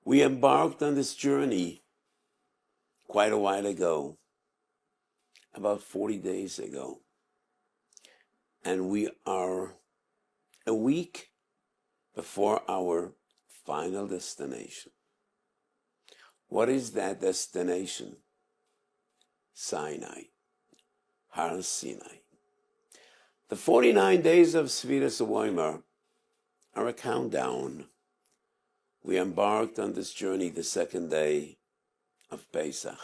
We embarked on this journey quite a while ago, about 40 days ago. And we are a week before our final destination. What is that destination? Sinai, Har Sinai. The 49 days of Sfiras HaWomer are a countdown. We embarked on this journey the second day of Pesach.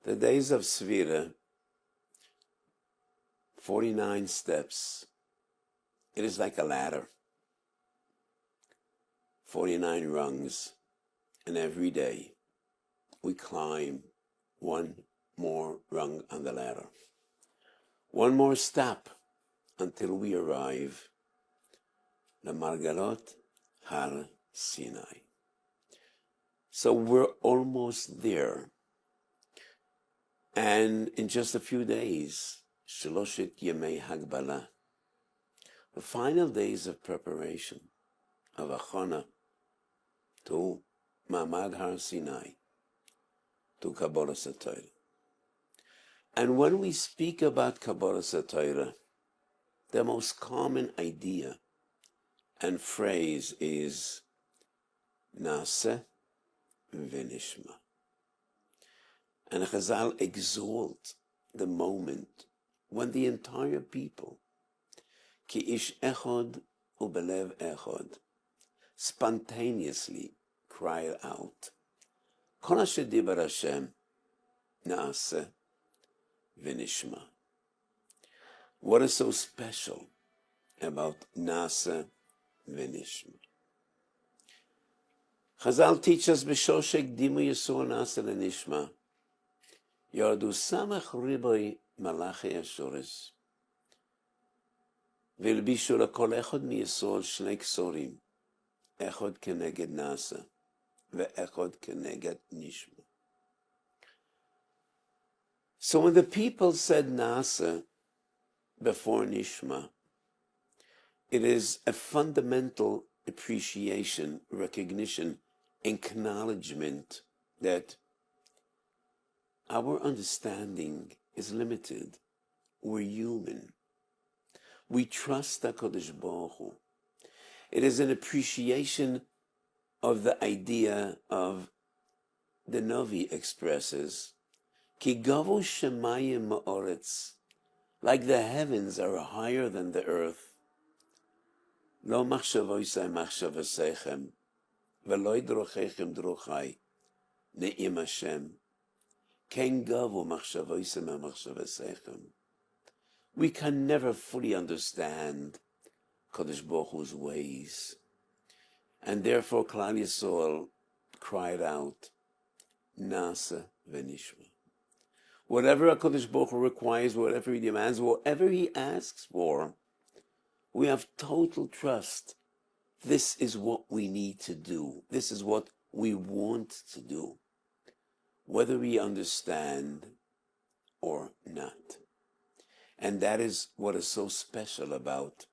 The days of Sfira, 49 steps. It is like a ladder. 49 rungs. And every day we climb one more rung on the ladder. One more step until we arrive the Margalot Har Sinai. So we're almost there. And in just a few days, Shloshet Yemei Hagbala, the final days of preparation, of Achona, to Ma'amad Har Sinai, to Kabbalah Torah. And when we speak about Kabbalah Torah, the most common idea and phrase is Naaseh v'Nishma. And Chazal exalt the moment when the entire people, ki ish echod ubelev echod, spontaneously cried out, Kol asher dibar Hashem, Naaseh v'Nishma. What is so special about Naaseh v'Nishma? Chazal teach us b'shoshek dimu yisur Naaseh v'Nishma. Yardu samach riboy malachi ashores. V'ilbishu lakol echod miyisor shnei ksorim. Echod keneged Naaseh. Ve'echod keneged Nishma. So when the people said Naaseh before Nishma, it is a fundamental appreciation, recognition, acknowledgement that our understanding is limited. We're human. We trust HaKadosh Baruch Hu. It is an appreciation of the idea of the Navi expresses, Ki gavu shemayim ma'oretz, like the heavens are higher than the earth. Lo machshavoisai machshavosechem, velo idrochechem drochai, ne'im Hashem. Ken gavu machshavoisai machshavosechem. We can never fully understand Kadosh Baruch Hu's ways. And therefore Klal Yisrael cried out, Naaseh v'Nishma. Whatever HaKadosh Baruch Hu requires, whatever He demands, whatever He asks for, we have total trust. This is what we need to do. This is what we want to do, whether we understand or not. And that is what is so special about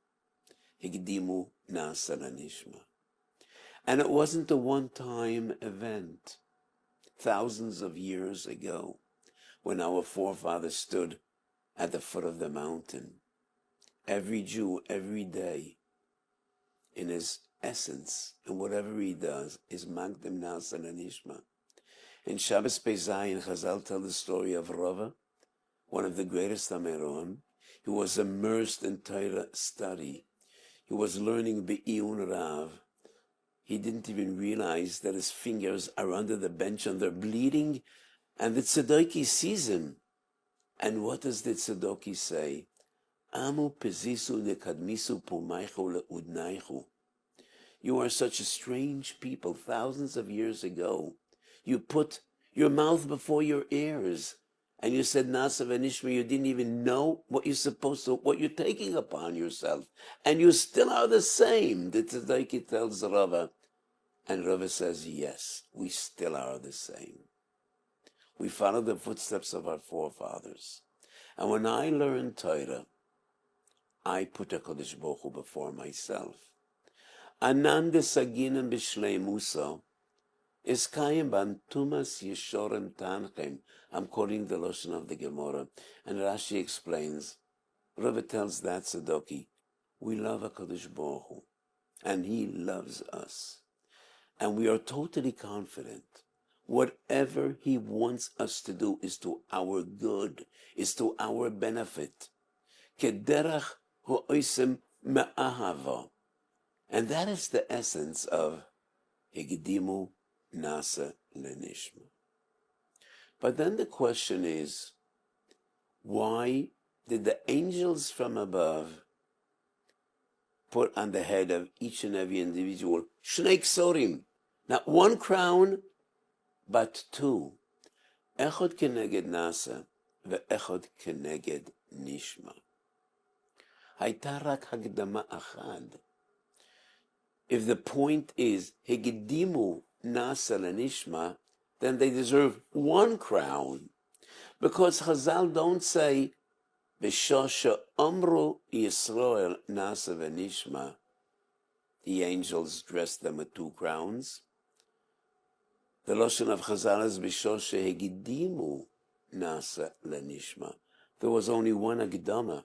Higdimu Naaseh Nishma. And it wasn't a one-time event. Thousands of years ago, when our forefathers stood at the foot of the mountain, every Jew, every day, in his essence, and whatever he does, is Magdim Naaseh Nishma. In Shabbos Pezai, Chazal tell the story of Rava, one of the greatest Ameroim. He was immersed in Torah study. He was learning Be'iyun Rav. He didn't even realize that his fingers are under the bench and they're bleeding, and the Tzedoki sees him. And what does the Tzedoki say? Amu pezisu nekadmisu pumaichu leudnaichu. You are such a strange people. Thousands of years ago, you put your mouth before your ears, and you said Naaseh v'Nishma. You didn't even know what you're supposed to, what you're taking upon yourself, and you still are the same. The Tzedaki tells Rava, and Rava says, yes, we still are the same. We follow the footsteps of our forefathers. And when I learn Torah, I put HaKadosh Baruch Hu before myself. Anan de saginim b'shlei musa, is Kayim Bantumas Yeshorim Tanchem. I'm quoting the Lashon of the Gemara. And Rashi explains, Rava tells that Tzadok, we love HaKadosh Baruch Hu, and He loves us. And we are totally confident. Whatever He wants us to do is to our good, is to our benefit. Kederach ho'osim me'ahava. And that is the essence of Higdimu Naaseh leNishma. But then the question is, why did the angels from above put on the head of each and every individual Shnei Ksorim, not one crown, but two? Echod keneged Naaseh ve'echod keneged Nishma. Hayta rak hagdama achad. If the point is Higdimu Naaseh leNishma, then they deserve one crown, because Chazal don't say B'shosha Amru Yisrael Naaseh veNishma. The angels dressed them with two crowns. The Lashon of Chazal is B'shosha Higdimu Naaseh leNishma. There was only one Hagdama,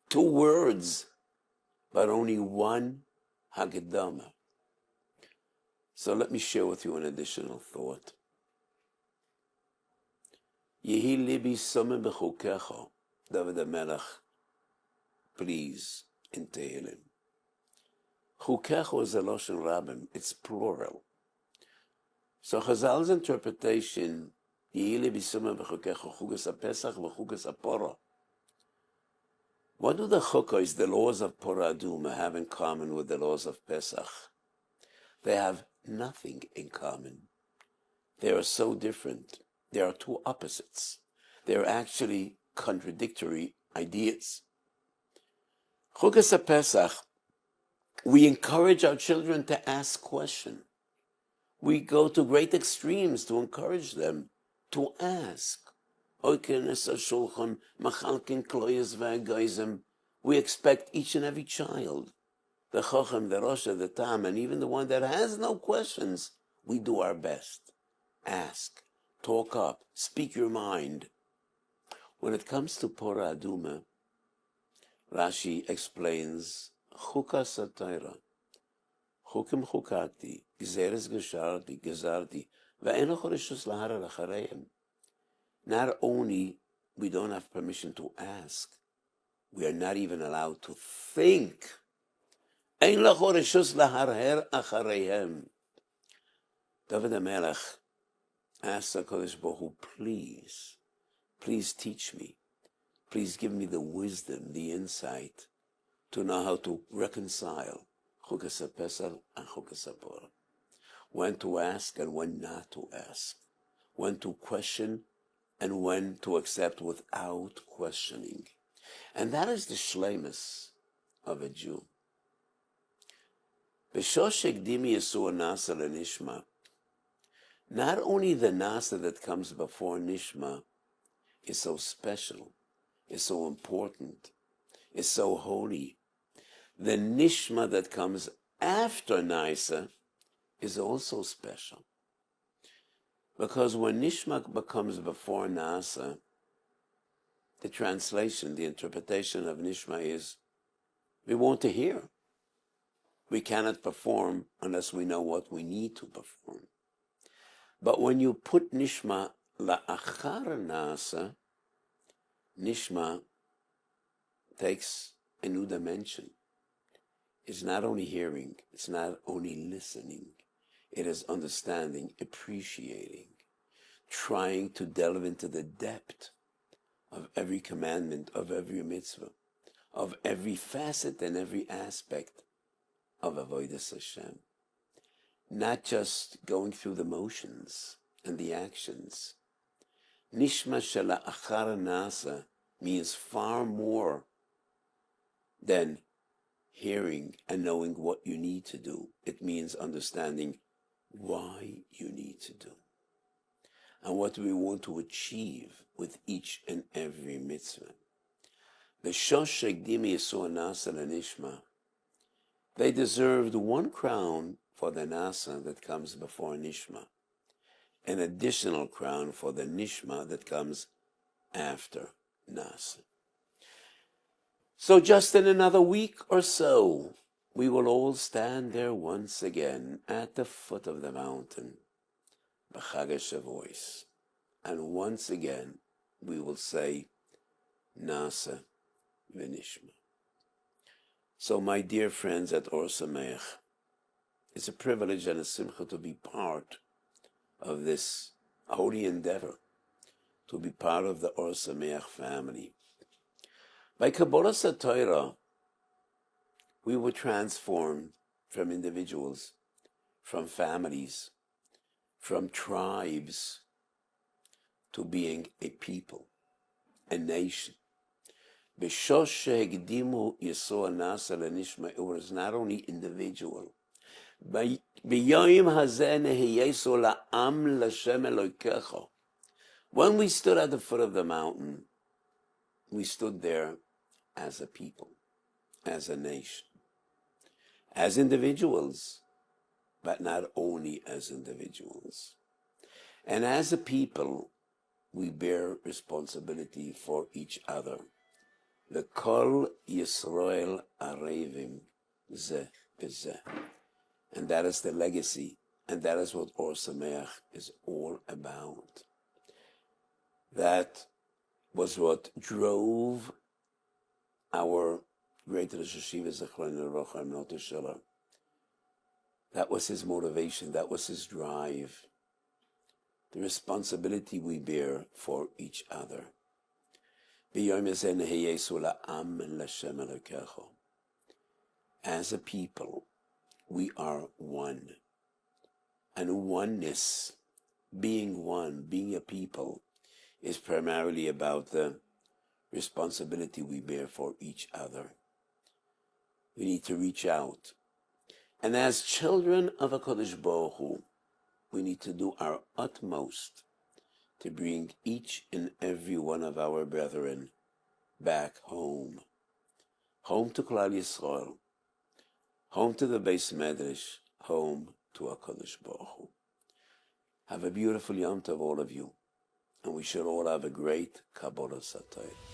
two words, but only one Hagdama. So let me share with you an additional thought. Yehi libi someh b'chukecha, David HaMelech, please, in Tehillim. Chukecha is a Lashon Rabim, it's plural. So Chazal's interpretation, Yehi libi someh b'chukecha, Chukas HaPesach v'Chukas HaPorah. What do the chukos, the laws of Porah Aduma, have in common with the laws of Pesach? They have nothing in common. They are so different. They are two opposites. They are actually contradictory ideas. Chukas HaPesach, we encourage our children to ask questions. We go to great extremes to encourage them to ask. We expect each and every child, the Chochem, the Rosha, the Tam, and even the one that has no questions, we do our best. Ask, talk up, speak your mind. When it comes to Porah Aduma, Rashi explains, Chukas HaTorah, Chukim Chukati, Gezeres Gesharti, Gezarti, Ve'eno Choreshus Lahara Lachareim. Not only we don't have permission to ask, we are not even allowed to think. Ein lacho reshus laharher achareihem. David HaMelech asked HaKadosh Baruch Hu, please teach me. Please give me the wisdom, the insight to know how to reconcile Chukas HaPesach and Chukas HaPorah. When to ask and when not to ask. When to question and when to accept without questioning. And that is the shleimus of a Jew. B'shosh hekdimi Yesua Naaseh leNishma. Not only the Naaseh that comes before Nishma is so special, is so important, is so holy. The Nishma that comes after Naaseh is also special. Because when Nishma becomes before Naaseh, the translation, the interpretation of Nishma is, we want to hear. We cannot perform unless we know what we need to perform. But when you put Nishma la'achar Naaseh, Nishma takes a new dimension. It's not only hearing, it's not only listening, it is understanding, appreciating, trying to delve into the depth of every commandment, of every mitzvah, of every facet and every aspect of Avodas Hashem. Not just going through the motions and the actions. Nishma shela achar Naaseh means far more than hearing and knowing what you need to do. It means understanding why you need to do and what we want to achieve with each and every mitzvah. The Shosh Hekdimi Yesua Naaseh leNishma, they deserved one crown for the Naaseh that comes before Nishma. an additional crown for the Nishma that comes after Naaseh. So just in another week or so, we will all stand there once again at the foot of the mountain, B'Chag HaShavuos, and once again we will say, Naaseh v'Nishma. So my dear friends at Or Sameach, it's a privilege and a simcha to be part of this holy endeavor, to be part of the Or Sameach family. By Kabbalas Torah, we were transformed from individuals, from families, from tribes, to being a people, a nation. B'shosh shehegdimu Yisroel Naaseh leNishma, it was not only individual. B'yom hazeh nehiyeiso la'am l'Hashem Elokecha. When we stood at the foot of the mountain, we stood there as a people, as a nation, as individuals, but not only as individuals. And as a people, we bear responsibility for each other. L'kol Yisrael arevim zeh b'zeh. And that is the legacy, and that is what Or Sameach is all about. That was what drove our great Rosh Hashiva Zechron Yerocham Noter Shiller. That was his motivation, that was his drive. The responsibility we bear for each other. As a people, we are one. And oneness, being one, being a people, is primarily about the responsibility we bear for each other. We need to reach out. And as children of HaKadosh Baruch Hu, we need to do our utmost to bring each and every one of our brethren back home. Home to Klal Yisrael, home to the Beis Medrash, home to HaKadosh Baruch Hu. Have a beautiful Yom Tov, all of you, and we should all have a great Kabbalas Torah.